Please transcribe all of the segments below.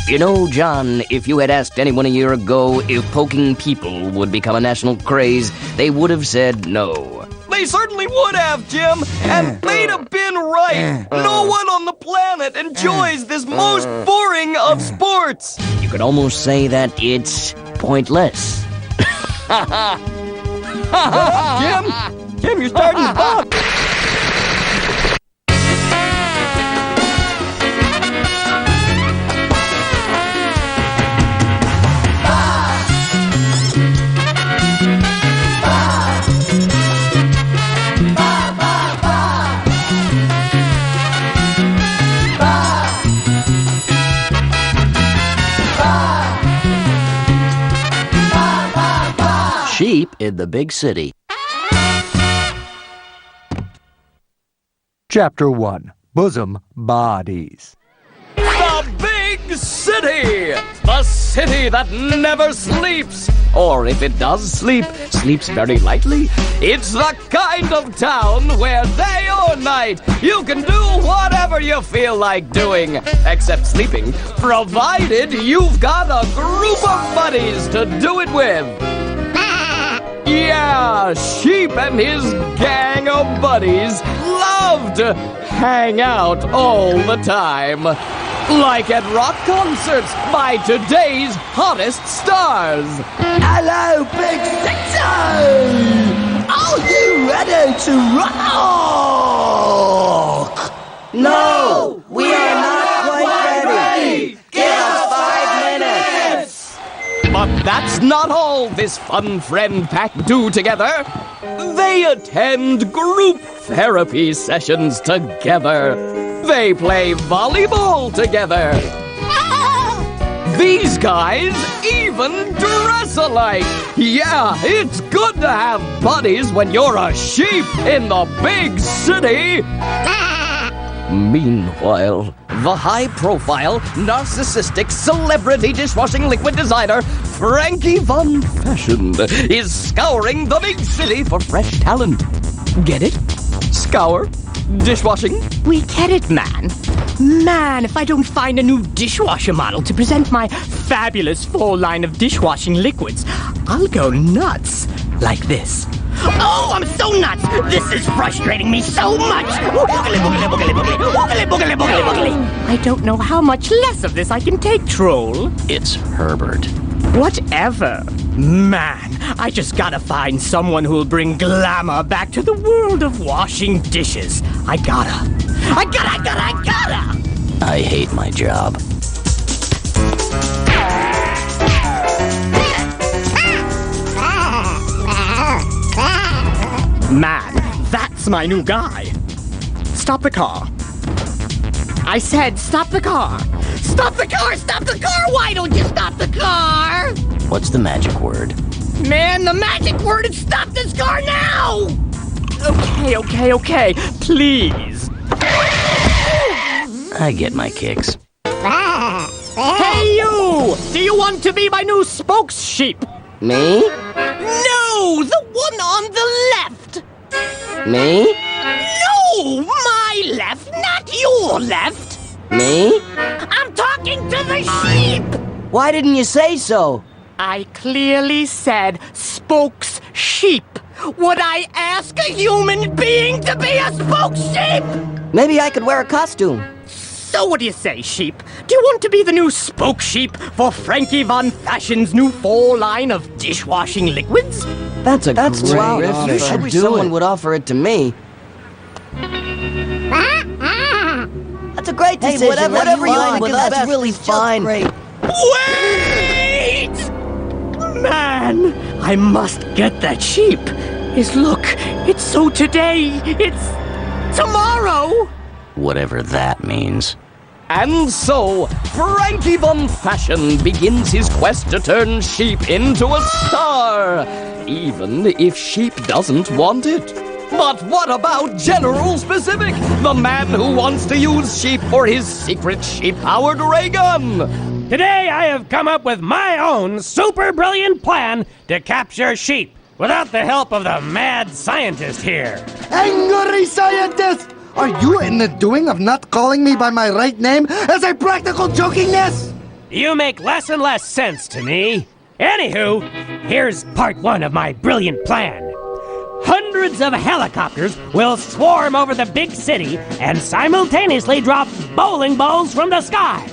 You know, John, if you had asked anyone a year ago if poking people would become a national craze, they would have said no. They certainly would have, Jim, and they'd have been right. No one on the planet enjoys this most boring of sports. You could almost say that it's pointless. Jim, you're starting to bump. Sheep in the big city. Chapter 1. Bosom Bodies. The big city! The city that never sleeps! Or if it does sleep, sleeps very lightly. It's the kind of town where day or night you can do whatever you feel like doing, except sleeping, provided you've got a group of buddies to do it with. Yeah, Sheep and his gang of buddies love to hang out all the time. Like at rock concerts by today's hottest stars. Hello, Big City! Are you ready to rock? No, we are not quite ready. Give us 5 minutes. But that's not all this fun friend pack do together. They attend group therapy sessions together. They play volleyball together. These guys even dress alike. Yeah, it's good to have buddies when you're a sheep in the big city. Meanwhile, the high-profile, narcissistic, celebrity dishwashing liquid designer Frankie Von Fashion is scouring the big city for fresh talent. Get it? Scour? Dishwashing? We get it, man. Man, if I don't find a new dishwasher model to present my fabulous full line of dishwashing liquids, I'll go nuts. Like this. Oh, I'm so nuts! This is frustrating me so much! I don't know how much less of this I can take, Troll. It's Herbert. Whatever. Man, I just gotta find someone who'll bring glamour back to the world of washing dishes. I gotta. I hate my job. Man, that's my new guy. Stop the car. I said stop the car. Stop the car! Stop the car! Why don't you stop the car? What's the magic word? Man, the magic word is stop this car now! Okay. Please. I get my kicks. Hey, you! Do you want to be my new spokes-sheep? Me? No! The one on the left! Me? No! My left, not your left! Me? I'm talking to the sheep! Why didn't you say so? I clearly said spokes-sheep. Would I ask a human being to be a spokes-sheep? Maybe I could wear a costume. So what do you say, sheep? Do you want to be the new spoke-sheep for Frankie Von Fashion's new full line of dishwashing liquids? That's great wow, offer. you should I wish do someone it. would offer it to me. That's a great decision. Hey, whatever you like with is us, best. really It's just fine. great. Wait! Man, I must get that sheep. Look, it's so today. It's tomorrow. Whatever that means. And so, Frankie Von Fashion begins his quest to turn Sheep into a star, even if Sheep doesn't want it. But what about General Specific, the man who wants to use Sheep for his secret sheep-powered ray gun? Today I have come up with my own super brilliant plan to capture sheep without the help of the mad scientist here. Angry scientist! Are you in the doing of not calling me by my right name as a practical jokingness? You make less and less sense to me. Anywho, here's part 1 of my brilliant plan. Hundreds of helicopters will swarm over the big city and simultaneously drop bowling balls from the sky.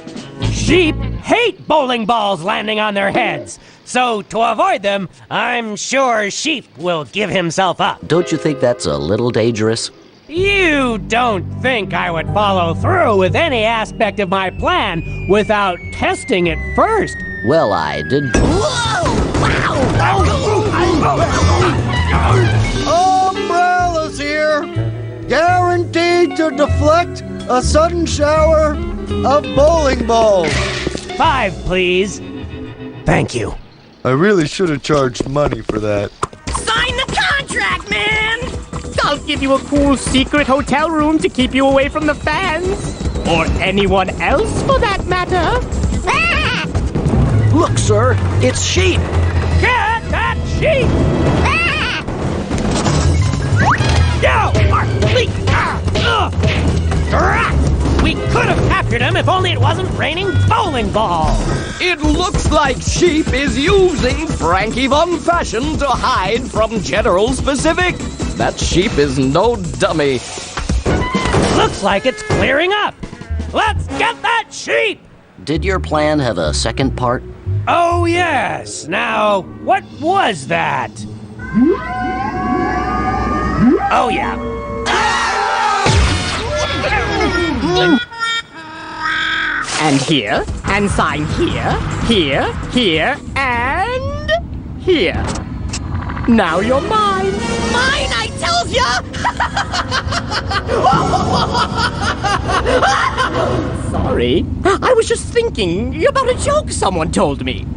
Sheep hate bowling balls landing on their heads. So to avoid them, I'm sure Sheep will give himself up. Don't you think that's a little dangerous? You don't think I would follow through with any aspect of my plan without testing it first? Well, I did. Umbrellas here! Guaranteed to deflect a sudden shower of bowling balls. 5, please. Thank you. I really should have charged money for that. Sign the contract, man! I'll give you a cool secret hotel room to keep you away from the fans. Or anyone else, for that matter. Look, sir, it's Sheep. Get that sheep! Yo! We could have captured him if only it wasn't raining bowling balls. It looks like Sheep is using Frankie Von Fashion to hide from General Specific. That sheep is no dummy. Looks like it's clearing up. Let's get that sheep! Did your plan have a second part? Oh, yes. Now, what was that? Oh, yeah. And here, and sign here, here, here, and here. Now you're mine. Mine, I tells ya! Sorry. I was just thinking about a joke someone told me.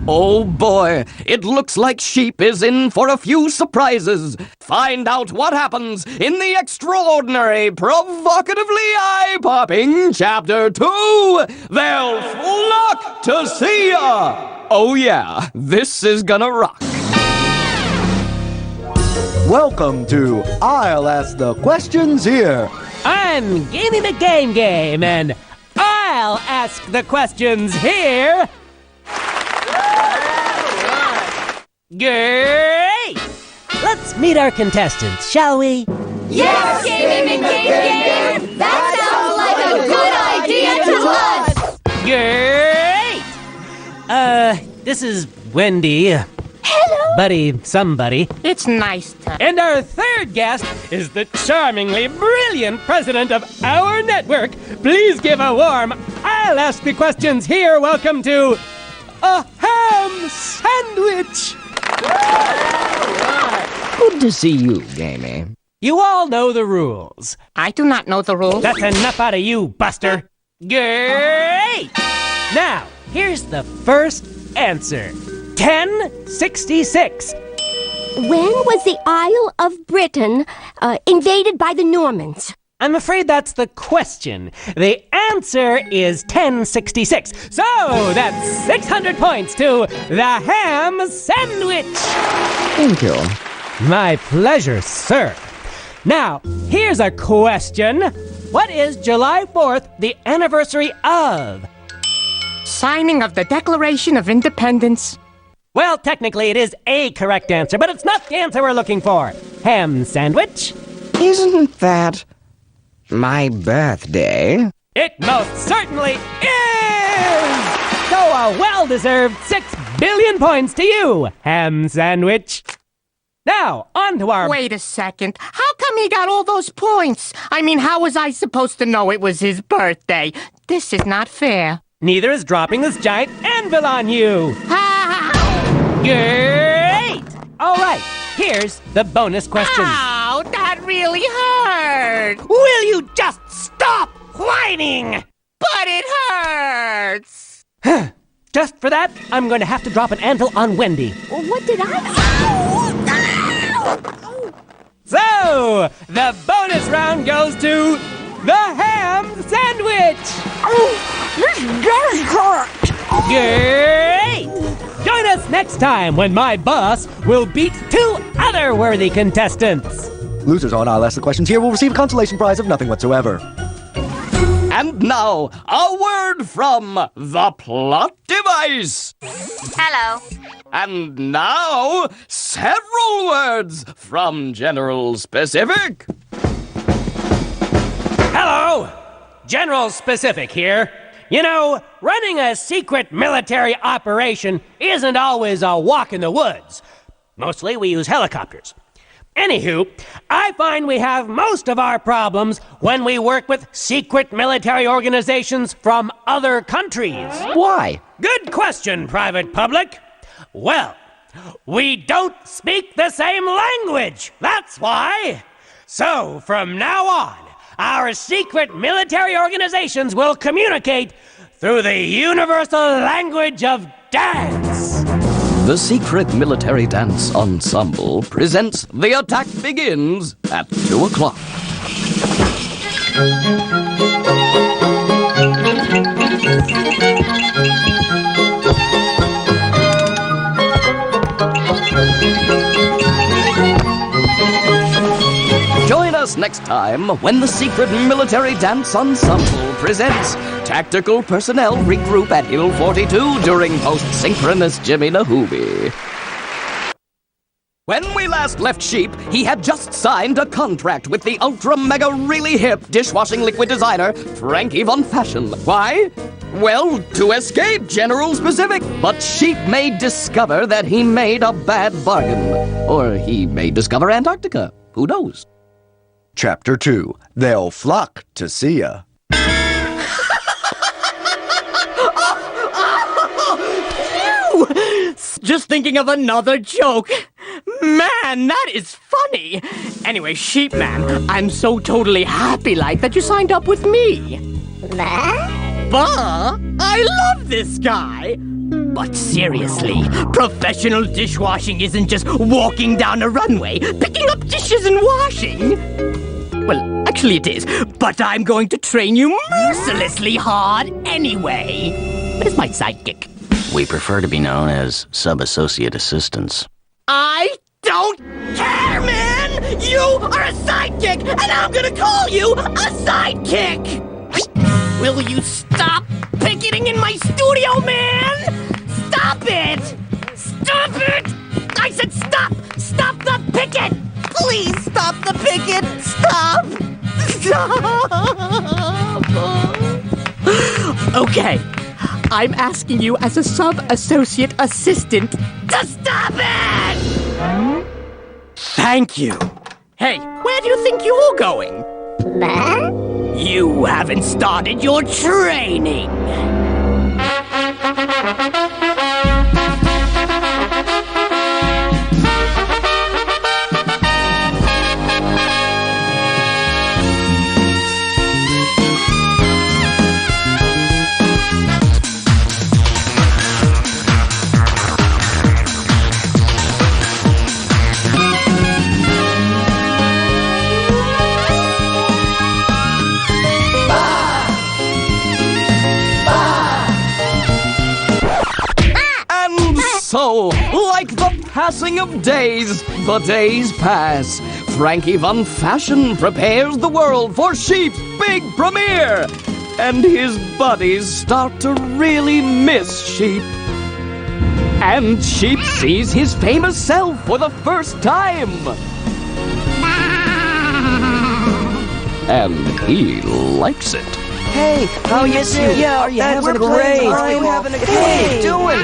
Oh boy, it looks like Sheep is in for a few surprises. Find out what happens in the extraordinary, provocatively eye-popping Chapter 2. They'll flock to see ya! Oh yeah, this is gonna rock. Welcome to I'll Ask the Questions Here. I'm Gamey McGame, and I'll ask the questions here. Great! Let's meet our contestants, shall we? Yes, Gamey McGame! That sounds like a good idea to us! Great! This is Wendy. Hello! Buddy, somebody. It's nice to... And our third guest is the charmingly brilliant president of our network. Please give a warm I'll Ask the Questions Here welcome to a ham sandwich. Good to see you, Gamey. You all know the rules. I do not know the rules. That's enough out of you, Buster. Great! Now, here's the first answer. 1066. When was the Isle of Britain invaded by the Normans? I'm afraid that's the question. The answer is 1066. So that's 600 points to the ham sandwich. Thank you. My pleasure, sir. Now, here's a question. What is July 4th the anniversary of? Signing of the Declaration of Independence. Well, technically it is a correct answer, but it's not the answer we're looking for. Ham sandwich? Isn't that my birthday? It most certainly is! So a well-deserved 6 billion points to you, ham sandwich. Now, on to our... Wait a second. How come he got all those points? I mean, how was I supposed to know it was his birthday? This is not fair. Neither is dropping this giant anvil on you. Ha! Great! All right, here's the bonus question. Ow, that really hurt. Will you just stop whining? But it hurts. Just for that, I'm going to have to drop an anvil on Wendy. What did I... So, the bonus round goes to the ham sandwich. This does hurt. Great! Join us next time when my boss will beat 2 other worthy contestants. Losers on I'll Ask the Questions Here will receive a consolation prize of nothing whatsoever. And now, a word from the plot device. Hello. And now, several words from General Specific. Hello! General Specific here. You know, running a secret military operation isn't always a walk in the woods. Mostly we use helicopters. Anywho, I find we have most of our problems when we work with secret military organizations from other countries. Why? Good question, Private Public. Well, we don't speak the same language. That's why. So, from now on, our secret military organizations will communicate through the universal language of dance. The Secret Military Dance Ensemble presents The Attack Begins at 2 o'clock. Join us next time when the Secret Military Dance Ensemble presents Tactical Personnel Regroup at Hill 42 during post-synchronous Jimmy Nahooby. When we last left Sheep, he had just signed a contract with the ultra-mega-really-hip dishwashing liquid designer, Frankie Von Fashion. Why? Well, to escape General Specific. But Sheep may discover that he made a bad bargain. Or he may discover Antarctica. Who knows? Chapter 2. They'll flock to see ya. Just thinking of another joke. Man, that is funny. Anyway, Sheep Man, I'm so totally happy like that you signed up with me. Bah, I love this guy. But seriously, professional dishwashing isn't just walking down a runway, picking up dishes and washing. Well, actually it is, but I'm going to train you mercilessly hard anyway. But it's my sidekick. We prefer to be known as sub-associate assistants. I don't care, man! You are a sidekick, and I'm gonna call you a sidekick! Will you stop picketing in my studio, man? Stop it! Stop it! I said stop! Stop the picket! Please stop the picket! Stop! Stop! Okay. I'm asking you as a sub-associate assistant to stop it! Thank you. Hey, where do you think you're going? You haven't started your training. So, like the passing of days, the days pass. Frankie Von Fashion prepares the world for Sheep's big premiere. And his buddies start to really miss Sheep. And Sheep sees his famous self for the first time. And he likes it. Hey, how you doing? Yeah, are you having a great time? Having a good Hey, doing?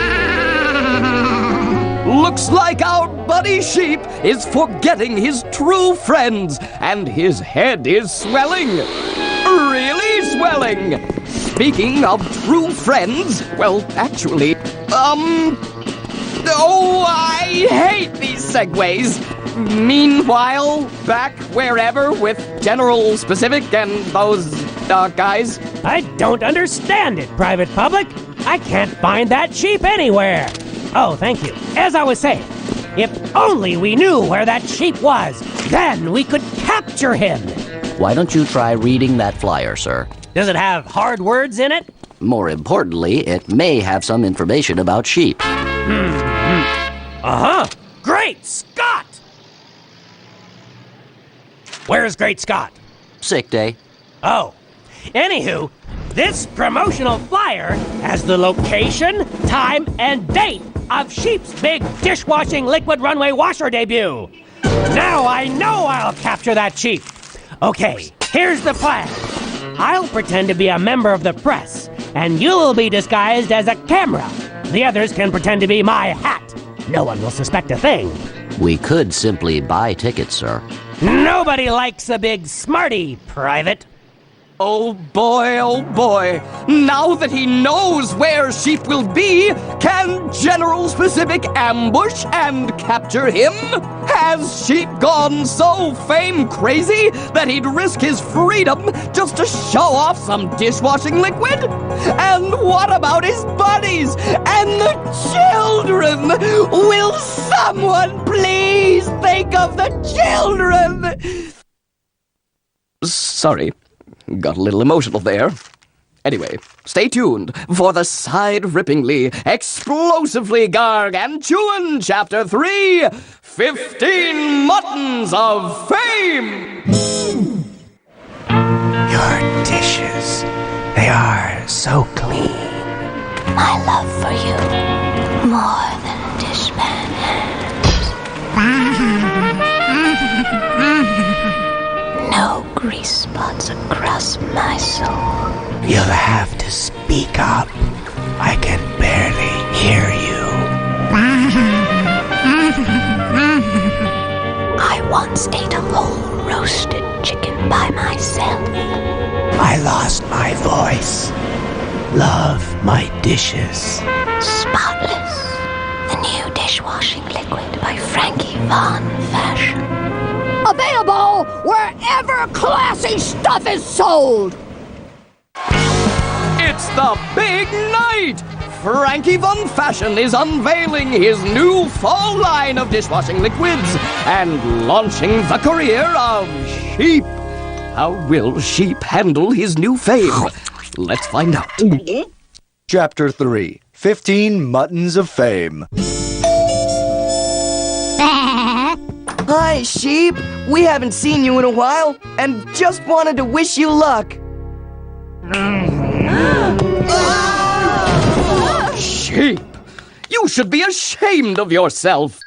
Looks like our buddy Sheep is forgetting his true friends, and his head is swelling. Really swelling. Speaking of true friends, well, actually, oh, I hate these segues. Meanwhile, back wherever with General Specific and those, guys. I don't understand it, Private Public. I can't find that sheep anywhere. Oh, thank you. As I was saying, if only we knew where that sheep was, then we could capture him. Why don't you try reading that flyer, sir? Does it have hard words in it? More importantly, it may have some information about sheep. Uh-huh. Great Scott! Where's Great Scott? Sick day. Oh, Anywho, this promotional flyer has the location, time, and date of Sheep's big dishwashing liquid runway washer debut. Now I know I'll capture that sheep. Okay, here's the plan. I'll pretend to be a member of the press, and you'll be disguised as a camera. The others can pretend to be my hat. No one will suspect a thing. We could simply buy tickets, sir. Nobody likes a big smarty, Private. Oh boy, now that he knows where Sheep will be, can General Specific ambush and capture him? Has Sheep gone so fame crazy that he'd risk his freedom just to show off some dishwashing liquid? And what about his buddies and the children? Will someone please think of the children? Sorry. Got a little emotional there. Anyway, stay tuned for the side-rippingly, explosively gargantuan Chapter 3, 15 Muttons of Fame! Your dishes, they are so clean. My love for you, more than dishpan hands. No grease spots across my soul. You'll have to speak up. I can barely hear you. I once ate a whole roasted chicken by myself. I lost my voice. Love my dishes. Spotless. The new dishwashing liquid by Frankie Von Fashion. Available wherever classy stuff is sold. It's the big night! Frankie Von Fashion is unveiling his new fall line of dishwashing liquids and launching the career of Sheep. How will Sheep handle his new fame? Let's find out. Chapter 3, 15 Muttons of Fame. Hi, Sheep. We haven't seen you in a while, and just wanted to wish you luck. Sheep! You should be ashamed of yourself!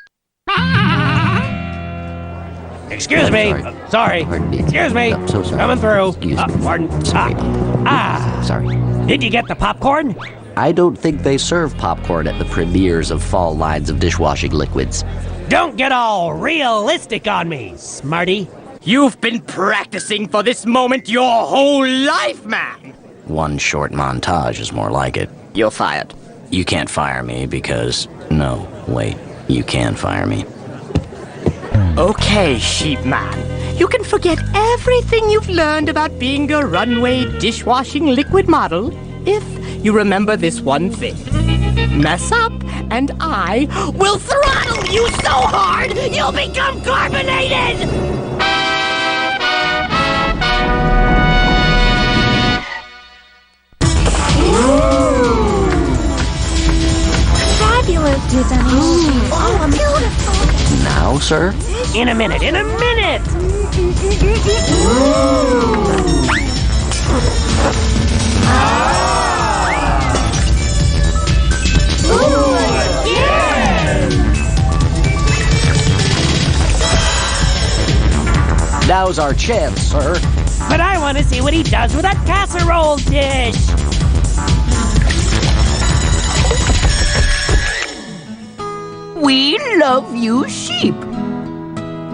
Excuse me. Sorry. Pardon me. Excuse me. I'm so sorry. Coming through. Excuse me. Pardon. Sorry. Sorry. Did you get the popcorn? I don't think they serve popcorn at the premieres of fall lines of dishwashing liquids. Don't get all realistic on me, Smarty. You've been practicing for this moment your whole life, man. One short montage is more like it. You're fired. You can't fire me because... No, wait. You can fire me. Okay, Sheepman. You can forget everything you've learned about being a runway dishwashing liquid model if you remember this one thing. Mess up, and I will throttle you so hard you'll become carbonated! Fabulous design. Oh, beautiful. Now, sir? In a minute. Now's our chance, sir. But I want to see what he does with that casserole dish. We love you, Sheep.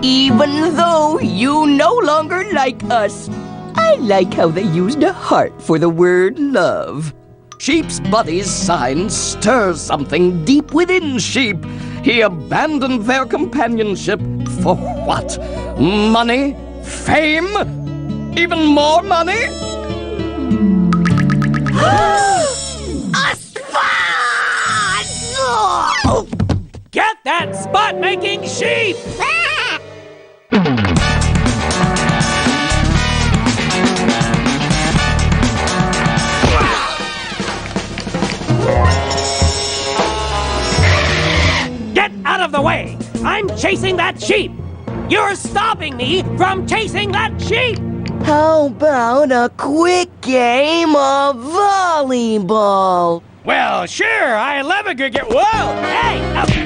Even though you no longer like us. I like how they used a heart for the word love. Sheep's buddy's sign stirs something deep within Sheep. He abandoned their companionship for what? Money? Fame? Even more money? A spot! Get that spot-making sheep! Get out of the way! I'm chasing that sheep! You're stopping me from chasing that sheep! How about a quick game of volleyball? Well, sure, I love a good game. Whoa! Hey!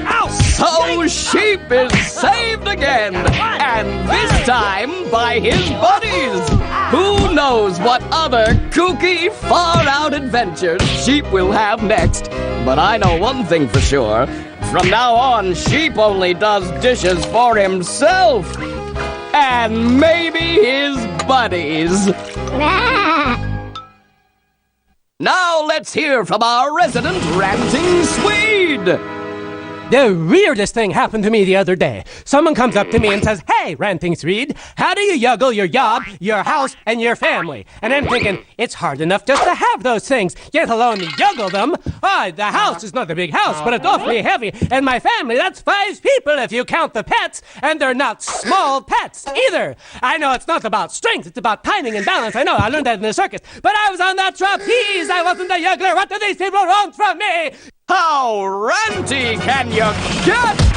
Ow! So Sheep is saved again, and this time by his buddies. Who knows what other kooky, far-out adventures Sheep will have next? But I know one thing for sure. From now on, Sheep only does dishes for himself. And maybe his buddies. Now let's hear from our resident ranting Swede. The weirdest thing happened to me the other day. Someone comes up to me and says, "Hey, Ranting Swede, how do you juggle your job, your house, and your family?" And I'm thinking, it's hard enough just to have those things, let alone juggle them. The house is not a big house, but it's awfully heavy. And my family, that's 5 people if you count the pets. And they're not small pets either. I know it's not about strength, it's about timing and balance. I know, I learned that in the circus. But I was on that trapeze, I wasn't a juggler. What do these people want from me? How ranty can you get?